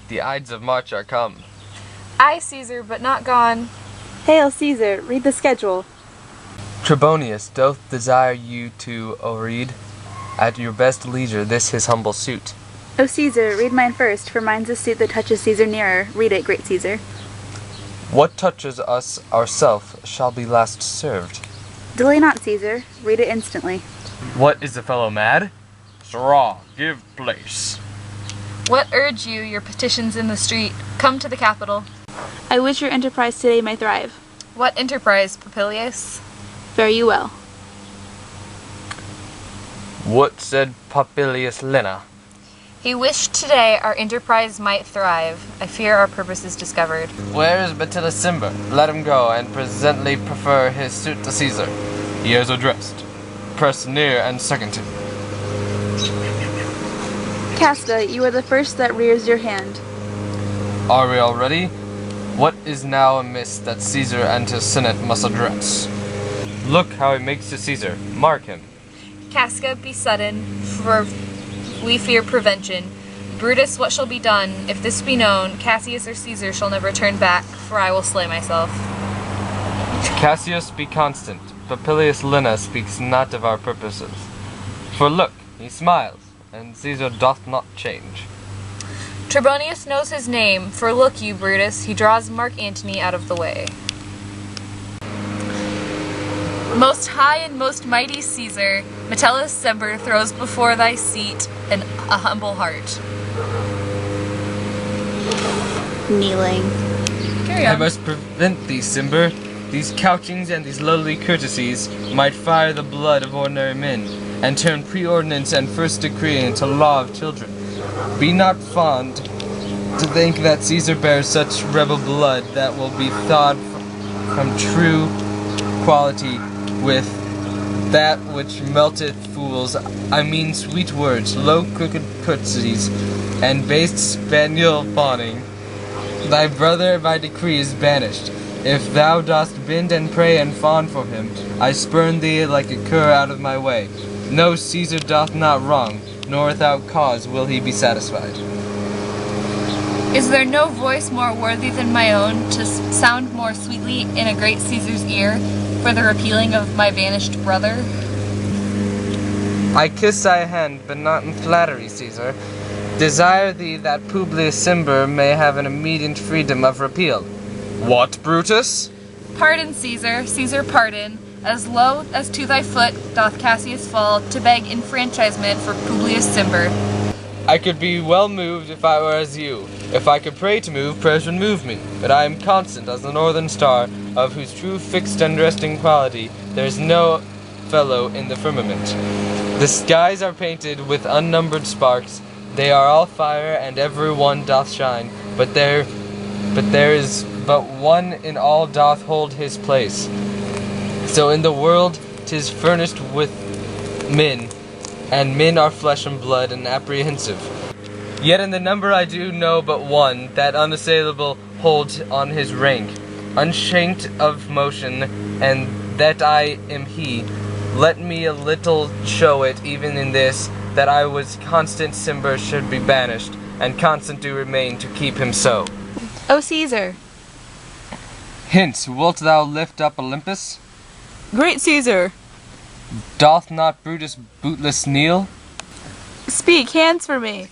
The Ides of March are come. Aye, Caesar, but not gone. Hail, Caesar, read the schedule. Trebonius doth desire you to read at your best leisure this his humble suit. O Caesar, read mine first, for mine's a suit that touches Caesar nearer. Read it, great Caesar. What touches us ourself shall be last served. Delay not, Caesar. Read it instantly. What, is the fellow mad? Sirrah, give place. What urge you, your petitions in the street? Come to the Capitol. I wish your enterprise today may thrive. What enterprise, Popilius? Fare you well. What said Popilius Lena? He wished today our enterprise might thrive. I fear our purpose is discovered. Where is Batillus Cimber? Let him go, and presently prefer his suit to Caesar. He is addressed. Press near and second him. Casca, you are the first that rears your hand. Are we all ready? What is now amiss that Caesar and his senate must address? Look how he makes to Caesar. Mark him. Casca, be sudden, for we fear prevention. Brutus, what shall be done? If this be known, Cassius or Caesar shall never turn back, for I will slay myself. Cassius, be constant. Popilius Lena speaks not of our purposes. For look, he smiles, and Caesar doth not change. Trebonius knows his name, for look you, Brutus, he draws Mark Antony out of the way. Most high and most mighty Caesar, Metellus Semper throws before thy seat a humble heart. Kneeling. Carry I on. must prevent thee, Cimber. These couchings and these lowly courtesies might fire the blood of ordinary men, and turn preordinance and first decree into law of children. Be not fond to think that Caesar bears such rebel blood that will be thawed from true quality with that which melteth fools. I mean sweet words, low crooked courtesies, and base spaniel fawning. Thy brother by decree is banished. If thou dost bend and pray and fawn for him, I spurn thee like a cur out of my way. No, Caesar doth not wrong, nor without cause will he be satisfied. Is there no voice more worthy than my own to sound more sweetly in a great Caesar's ear for the repealing of my banished brother? I kiss thy hand, but not in flattery, Caesar. Desire thee that Publius Cimber may have an immediate freedom of repeal. What, Brutus? Pardon, Caesar, Caesar, pardon. As low as to thy foot doth Cassius fall to beg enfranchisement for Publius Cimber. I could be well moved if I were as you. If I could pray to move, prayers would move me. But I am constant as the northern star, of whose true fixed and resting quality there is no fellow in the firmament. The skies are painted with unnumbered sparks, they are all fire, and every one doth shine, but there is but one in all doth hold his place. So in the world 'tis furnished with men, and men are flesh and blood and apprehensive. Yet in the number I do know but one, that unassailable holds on his rank, unshanked of motion, and that I am he. Let me a little show it even in this, that I was constant Cimber should be banished, and constant do remain to keep him so. O Caesar. Hence, wilt thou lift up Olympus? Great Caesar. Doth not Brutus bootless kneel? Speak, hands for me.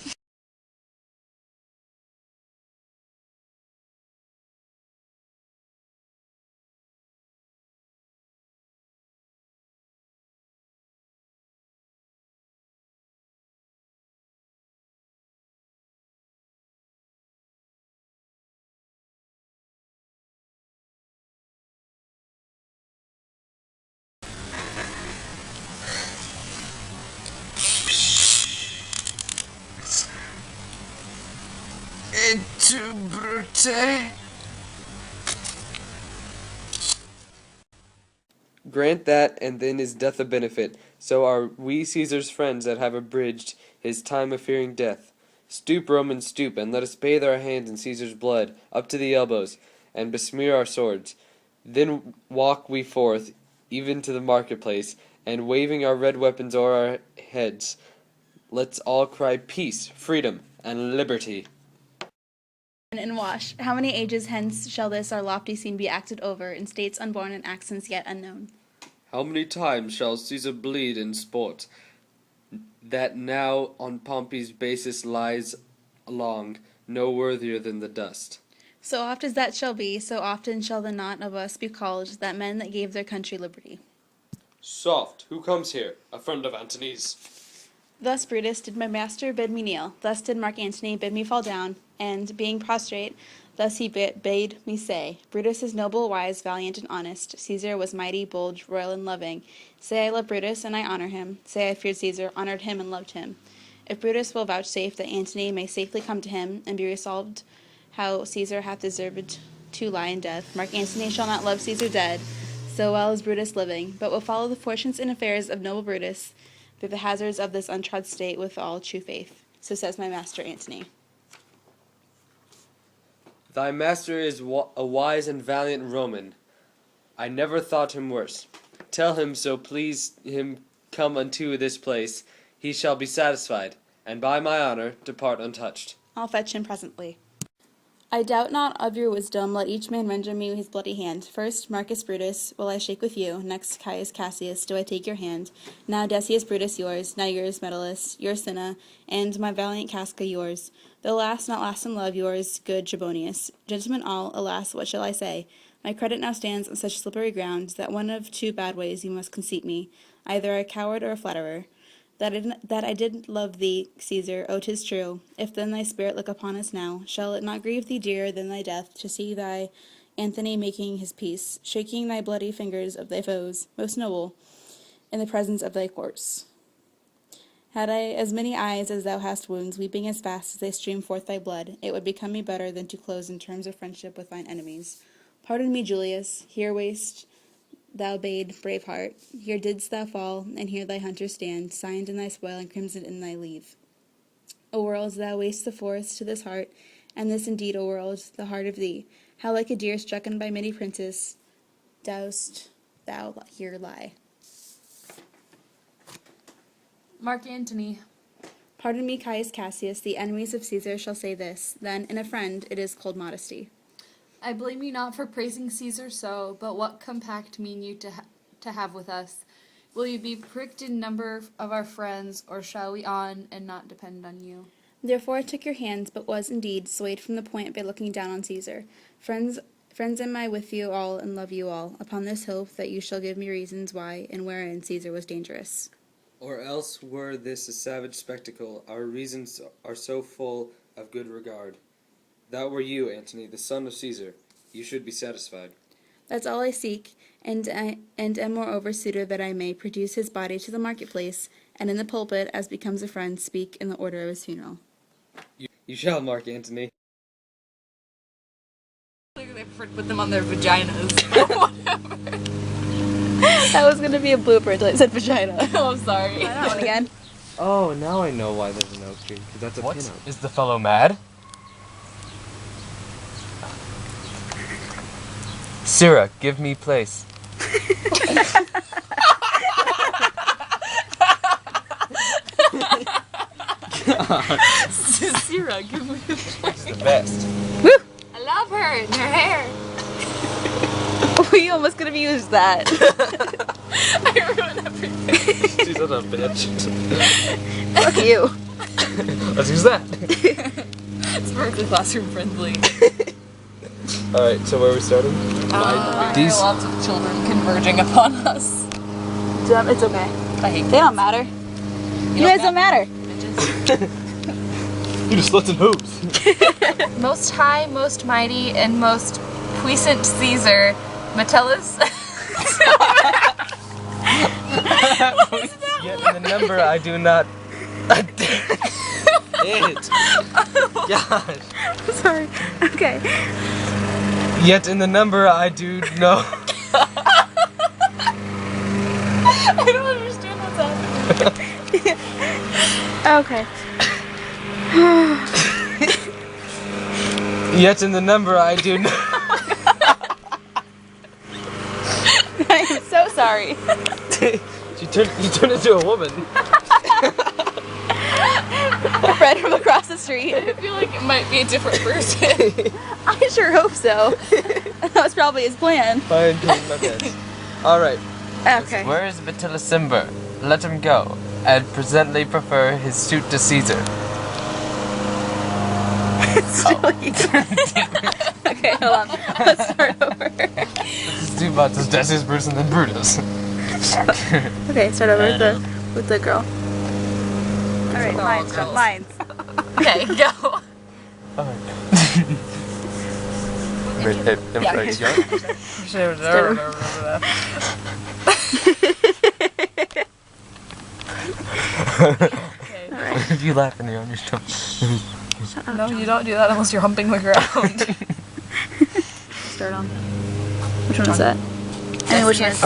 Into Brute. Grant that, and then is death a benefit. So are we Caesar's friends that have abridged his time of fearing death. Stoop, Romans, stoop, and let us bathe our hands in Caesar's blood, up to the elbows, and besmear our swords. Then walk we forth, even to the marketplace, and waving our red weapons o'er our heads, let's all cry peace, freedom, and liberty. And wash. How many ages hence shall this our lofty scene be acted over in states unborn and accents yet unknown? How many times shall Caesar bleed in sport, that now on Pompey's basis lies along, no worthier than the dust? So oft as that shall be, so often shall the knot of us be called, that men that gave their country liberty. Soft, who comes here? A friend of Antony's. Thus, Brutus, did my master bid me kneel. Thus did Mark Antony bid me fall down. And, being prostrate, thus he bade me say, Brutus is noble, wise, valiant, and honest. Caesar was mighty, bold, royal, and loving. Say I love Brutus, and I honor him. Say I feared Caesar, honored him, and loved him. If Brutus will vouchsafe that Antony may safely come to him, and be resolved how Caesar hath deserved to lie in death, Mark Antony shall not love Caesar dead, so well as Brutus living, but will follow the fortunes and affairs of noble Brutus, through the hazards of this untrod state with all true faith. So says my master Antony. Thy master is a wise and valiant Roman. I never thought him worse. Tell him so please him come unto this place, he shall be satisfied, and by my honor depart untouched. I'll fetch him presently. I doubt not of your wisdom, let each man render me his bloody hand. First, Marcus Brutus, will I shake with you. Next, Caius Cassius, do I take your hand. Now, Decius Brutus yours, now yours, Metellus, yours, Cinna, and my valiant Casca yours. Though last, not last in love, yours, good Trebonius. Gentlemen all, alas, what shall I say? My credit now stands on such slippery ground, that one of two bad ways you must conceit me, either a coward or a flatterer. That I did love thee, Caesar, oh, 'tis true. If then thy spirit look upon us now, shall it not grieve thee dearer than thy death, to see thy Antony making his peace, shaking thy bloody fingers of thy foes, most noble, in the presence of thy corse? Had I as many eyes as thou hast wounds, weeping as fast as they stream forth thy blood, it would become me better than to close in terms of friendship with thine enemies. Pardon me, Julius, here waste thou bade, brave heart, here didst thou fall, and here thy hunter stand, signed in thy spoil and crimsoned in thy leave. O world, thou waste the forest to this heart, and this indeed, O world, the heart of thee. How like a deer strucken by many princes, dost thou here lie. Mark Antony. Pardon me, Caius Cassius, the enemies of Caesar shall say this, then in a friend it is cold modesty. I blame you not for praising Caesar so, but what compact mean you to have with us? Will you be pricked in number of our friends, or shall we on and not depend on you? Therefore I took your hands, but was indeed swayed from the point by looking down on Caesar. Friends am I with you all, and love you all, upon this hope that you shall give me reasons why and wherein Caesar was dangerous. Or else were this a savage spectacle, our reasons are so full of good regard. Thou were you, Antony, the son of Caesar. You should be satisfied. That's all I seek, and am moreover suitor that I may produce his body to the marketplace, and in the pulpit, as becomes a friend, speak in the order of his funeral. You shall, Mark Antony. They prefer to put them on their vaginas. That was gonna be a blooper until I said vagina. Oh, I'm sorry. Try that one again. Oh, now I know why there's an oak tree, because that's a What? pinup. Is the fellow mad? Sirrah, give me place. Sierra, give me It's the best. I love her and her hair. We almost could have used that. I ruined everything. She's such a bitch. Fuck you. Let's use that. It's perfectly classroom friendly. Alright, so where are we starting? There are lots of children converging upon us. It's okay. I hate They don't matter. You guys don't matter. You just sluts and hoops. Most high, most mighty, and most puissant Caesar, Metellus. Yet in the number I do not... It. Gosh. Sorry. Okay. Yet in the number I do know... I don't understand what's happening. Okay. Yet in the number I do know... I'm so sorry. You turned into a woman. A friend from across the street. I feel like it might be a different person. I sure hope so. That was probably his plan. Fine, take my best. Alright. Okay. Where is Vitilicimber? Let him go. I'd presently prefer his suit to Caesar. Okay, hold on. Let's start over. This is two bots, it's Decius, Brutus, and then Brutus. Okay, start over with the girl. Alright, mine's. Okay, go. Wait, if you laugh and you're on your stomach. No, you don't do that unless you're humping the ground. Start on. Which one is that? I mean, which one is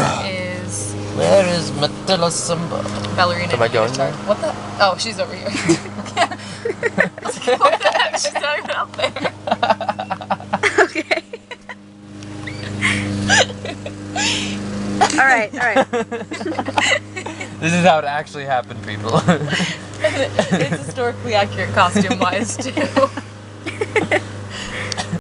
Where is Vitilicimber? ballerina? Am I going there? What the? Oh, she's over here. I was like, what the heck? She's not even up there. Okay. Alright. This is how it actually happened, people. It's historically accurate costume-wise, too.